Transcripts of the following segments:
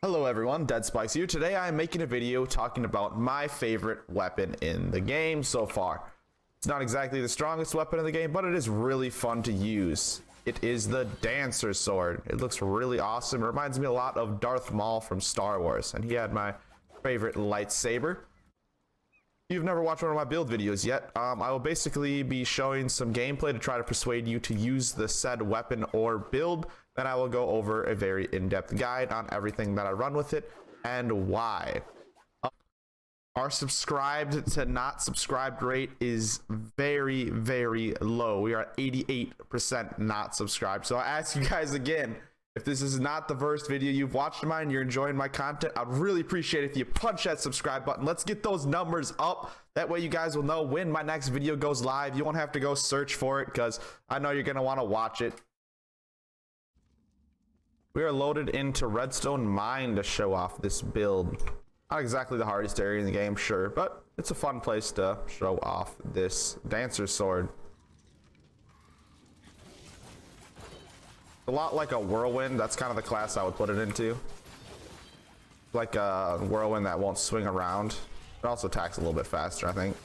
Hello everyone, Dead Spikes here. Today I am making a video talking about my favorite weapon in the game so far. It's not exactly the strongest weapon in the game, but it is really fun to use. It is the Dancer Sword. It looks really awesome. It reminds me a lot of Darth Maul from Star Wars, and he had my favorite lightsaber. If you've never watched one of my build videos yet, I will basically be showing some gameplay to try to persuade you to use the said weapon or build. Then I will go over a very in-depth guide on everything that I run with it and why. Our subscribed to not subscribed rate is very, very low. We are at 88% not subscribed. So I ask you guys again, if this is not the first video you've watched of mine, you're enjoying my content, I'd really appreciate it if you punch that subscribe button. Let's get those numbers up. That way you guys will know when my next video goes live. You won't have to go search for it because I know you're going to want to watch it. We are loaded into Redstone Mine to show off this build. Not exactly the hardest area in the game, sure, but it's a fun place to show off this Dancer Sword. A lot like a Whirlwind, that's kind of the class I would put it into. Like a Whirlwind that won't swing around. It also attacks a little bit faster, I think.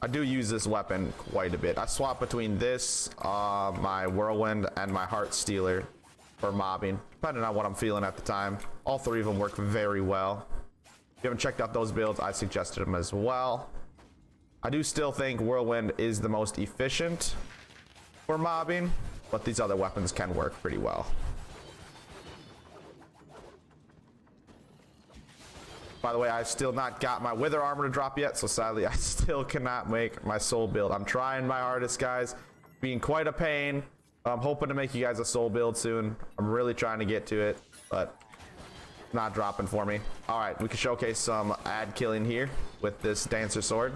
I do use this weapon quite a bit. I swap between this, my Whirlwind, and my Heart Stealer for mobbing, depending on what I'm feeling at the time. All three of them work very well. If you haven't checked out those builds, I suggested them as well. I do still think Whirlwind is the most efficient for mobbing, but these other weapons can work pretty well. By the way, I still not got my Wither armor to drop yet, so sadly I still cannot make my soul build. I'm trying my hardest, guys. Being quite a pain. I'm hoping to make you guys a soul build soon. I'm really trying to get to it, but not dropping for me. All right, we can showcase some ad killing here with this Dancer Sword.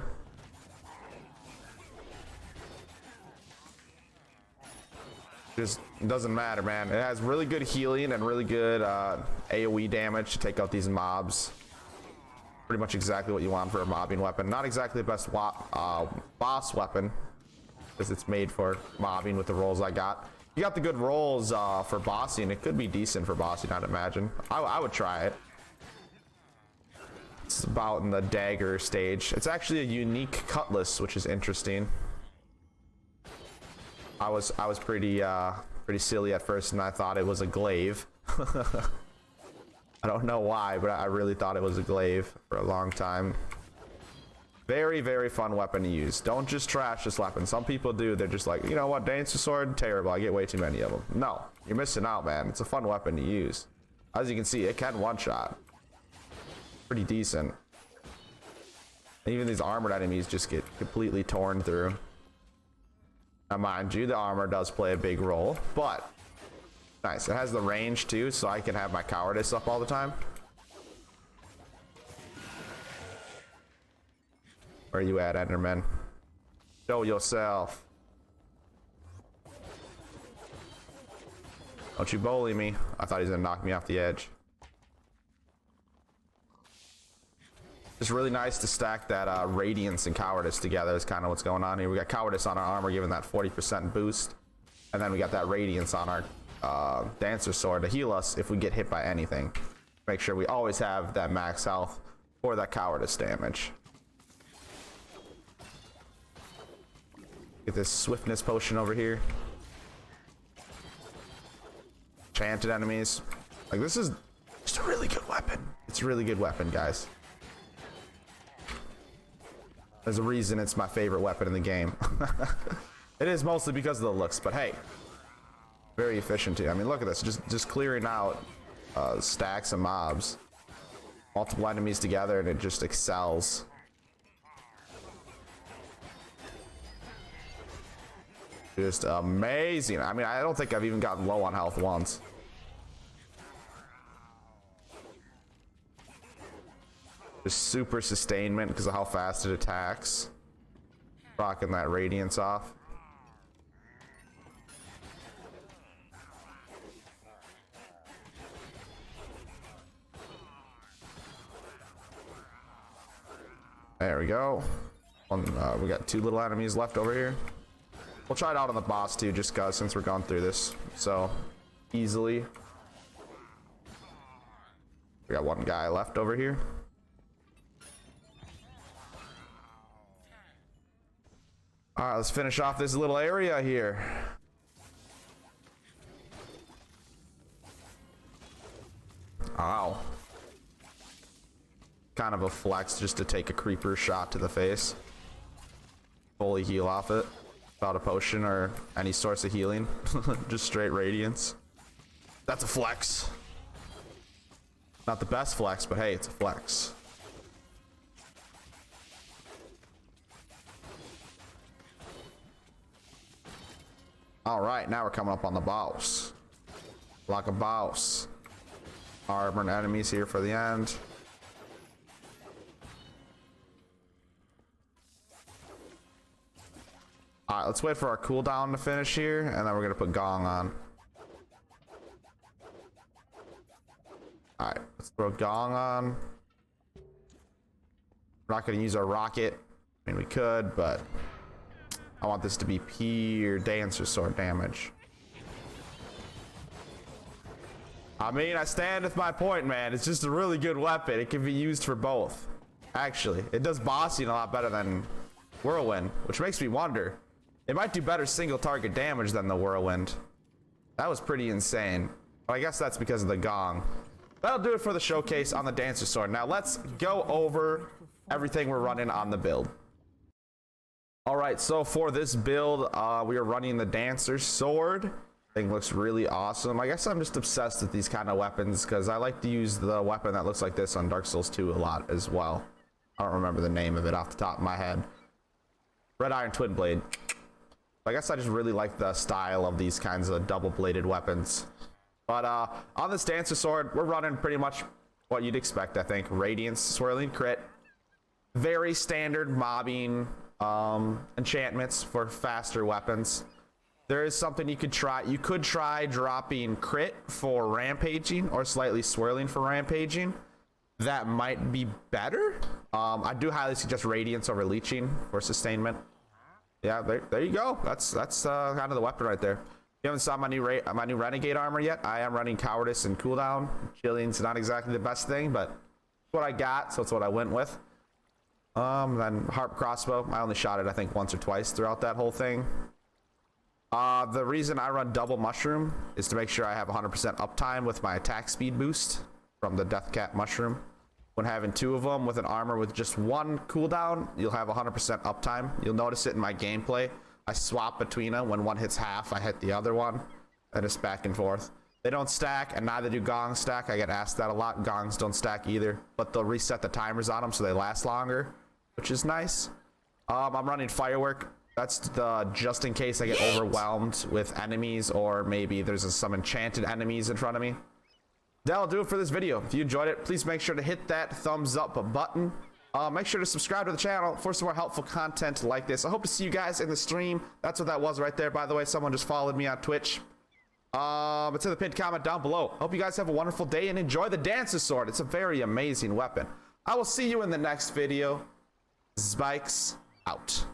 Just doesn't matter, man. It has really good healing and really good AoE damage to take out these mobs. Pretty much exactly what you want for a mobbing weapon. Not exactly the best boss weapon, because it's made for mobbing with the rolls I got. You got the good rolls for bossing. It could be decent for bossing, I'd imagine. I would try it. It's about in the dagger stage. It's actually a unique cutlass, which is interesting. I was pretty silly at first, and I thought it was a glaive. I don't know why, but I really thought it was a glaive for a long time. Very, very fun weapon to use. Don't just trash this weapon. Some people do. They're just like, you know what, Dancer Sword, terrible. I get way too many of them. No, you're missing out, man. It's a fun weapon to use. As you can see, it can one-shot. Pretty decent. And even these armored enemies just get completely torn through. Now, mind you, the armor does play a big role, but nice. It has the range too, so I can have my cowardice up all the time. Where are you at, Enderman? Show yourself. Don't you bully me. I thought he was gonna knock me off the edge. It's really nice to stack that Radiance and Cowardice together is kind of what's going on here. We got Cowardice on our armor, giving that 40% boost. And then we got that Radiance on our Dancer Sword to heal us if we get hit by anything. Make sure we always have that max health for that Cowardice damage. Get this Swiftness potion over here. Enchanted enemies. Like, this is just a really good weapon. It's a really good weapon, guys. There's a reason it's my favorite weapon in the game. It is mostly because of the looks, but hey, very efficient too. I mean, look at this, just clearing out stacks of mobs, multiple enemies together, and it just excels. Just amazing. I mean, I don't think I've even gotten low on health once. Just super sustainment because of how fast it attacks. Rocking that Radiance off. There we go. We got two little enemies left over here. We'll try it out on the boss too, just cause since we're going through this so easily. We got one guy left over here. All right, let's finish off this little area here. Ow. Kind of a flex just to take a creeper shot to the face. Fully heal off it. Without a potion or any source of healing. Just straight radiance. That's a flex. Not the best flex, but hey, it's a flex. All right, now we're coming up on the boss. Like a boss. Armored enemies here for the end. All right, let's wait for our cooldown to finish here, and then we're gonna put Gong on. All right, let's throw Gong on. We're not gonna use our rocket. I mean, we could, but I want this to be pure Dancer Sword damage. I mean, I stand with my point, man. It's just a really good weapon. It can be used for both. Actually, it does bossing a lot better than Whirlwind, which makes me wonder. It might do better single target damage than the Whirlwind. That was pretty insane. But I guess that's because of the Gong. That'll do it for the showcase on the Dancer Sword. Now let's go over everything we're running on the build. All right, so for this build, we are running the Dancer Sword. Thing looks really awesome. I guess I'm just obsessed with these kind of weapons because I like to use the weapon that looks like this on Dark Souls 2 a lot as well. I don't remember the name of it off the top of my head. Red Iron Twin Blade. I guess I just really like the style of these kinds of double-bladed weapons. But on this Dancer Sword, we're running pretty much what you'd expect, I think. Radiance, Swirling Crit. Very standard mobbing enchantments for faster weapons. There is something you could try. You could try dropping Crit for rampaging or slightly swirling for rampaging. That might be better. I do highly suggest Radiance over Leeching for sustainment. Yeah, there you go. That's kind of the weapon right there. You haven't saw my new Renegade armor yet. I am running Cowardice and Cooldown. Chilling's not exactly the best thing, but it's what I got, so it's what I went with. Then Harp Crossbow. I only shot it, I think, once or twice throughout that whole thing. The reason I run double Mushroom is to make sure I have 100% uptime with my attack speed boost from the Deathcat Mushroom. When having two of them with an armor with just one cooldown, you'll have 100% uptime. You'll notice it in my gameplay. I swap between them. When one hits half, I hit the other one, and it's back and forth. They don't stack, and neither do Gongs stack. I get asked that a lot. Gongs don't stack either, but they'll reset the timers on them so they last longer, which is nice. I'm running Firework. That's the just in case I get overwhelmed with enemies, or maybe there's some enchanted enemies in front of me. That'll do it for this video. If you enjoyed it, please make sure to hit that thumbs up button. Make sure to subscribe to the channel for some more helpful content like this. I hope to see you guys in the stream. That's what that was right there, by the way. Someone just followed me on Twitch. It's in the pinned comment down below. Hope you guys have a wonderful day and enjoy the Dancer Sword. It's a very amazing weapon. I will see you in the next video. Spikes out.